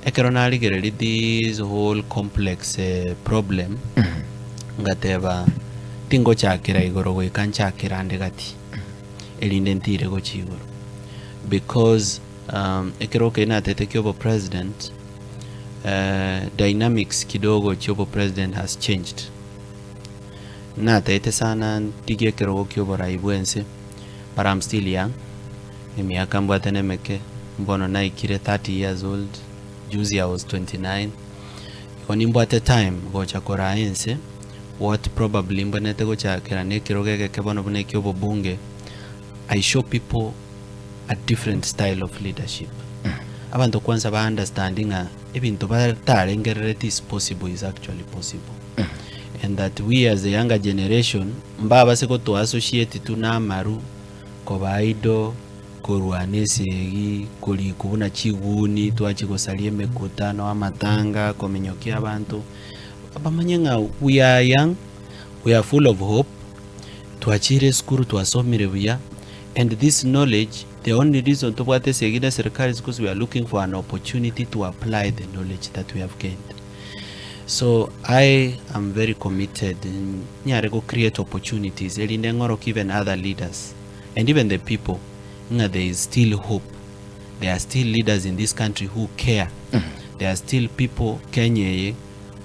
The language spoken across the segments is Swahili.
ekeronali gereli this whole complex problem ngateba tingo chakira igoro gwika nchakira ndegati elinde ntire go chigoro because ekeroke ina tete kyobo president dynamics kidogo kyobo president has changed na tete sana tige kerogo kyobo raibwense but I'm still young miaka mbwatene meke mbono na ikire 30 years old juzi I was 29 koni mbwate time gocha kora ense what probably mbonete gocha kirane kirogege kebono bune kyobo bunge I show people a different style of leadership abantu kwanza ba understanding ebintu batarengerere is possible is actually possible and that we as a younger generation mbaba seko to associate tuna maru kobaido kurwanesegi kuri kubuna chiguni twachikosalie mekutano amatanga komenyokia abantu abamanyenga we are young, we are full of hope twachire skuru twasomire buya and this knowledge the only reason to what is against serikali is because we are looking for an opportunity to apply the knowledge that we have gained. So I am very committed in nyarego create opportunities elinde ngoro even other leaders and even the people there is still hope. There are still leaders in this country who care. There are still people Kenya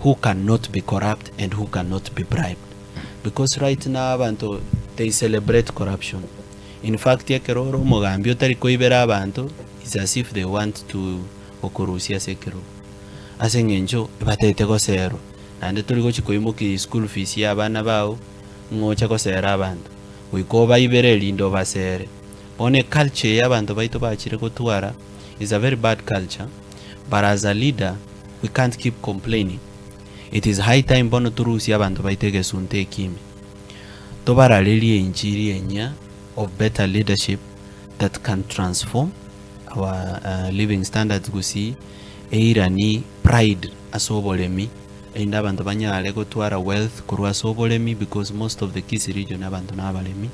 who cannot be corrupt and who cannot be bribed. Because right now abantu they celebrate corruption. In fact yekeroro mogambyo tariko ibera abantu is as if they want to okurusia sekero. Asengenjo batete ko zero. Ande tuliko chikoimuki school fees ya bana bao ngocha ko sera abantu. Wikoba ibere lindo basere. One culture y'abantu baito bachire kutwara is a very bad culture, but as a leader we can't keep complaining. It is high time bono turusi y'abantu baitege sunte kimi tobara lili injiri enya of better leadership that can transform our living standards gusi eirani pride asobolemi enda abantu banyale kutwara wealth kurwa asobolemi because most of the Kisii region abantu nabalemi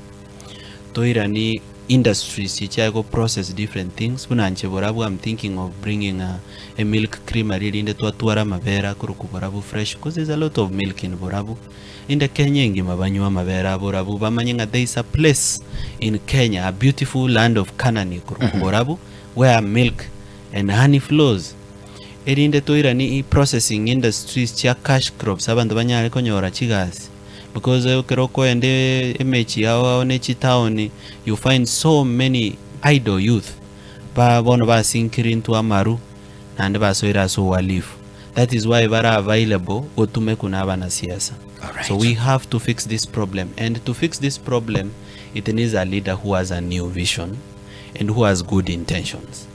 toirani industries chichago process different things bunanche Borabu I'm thinking of bringing a milk creamery inde twatwara mabera kuruku Borabu fresh because there's a lot of milk in Borabu inde Kenya ngima banywa mabera Borabu bamanyenga there is a place in Kenya, a beautiful land of Canaan kuruku Borabu where milk and honey flows inde toirani processing industries chia cash crops abantu banyale konyora chigasi because keroko ende emechi yao nechi town you find so many idle youth ba bono ba sinkiri into amaru and ba soira so walifu. That is why bara available otume kuna abana siasa. So we have to fix this problem, and to fix this problem it needs a leader who has a new vision and who has good intentions.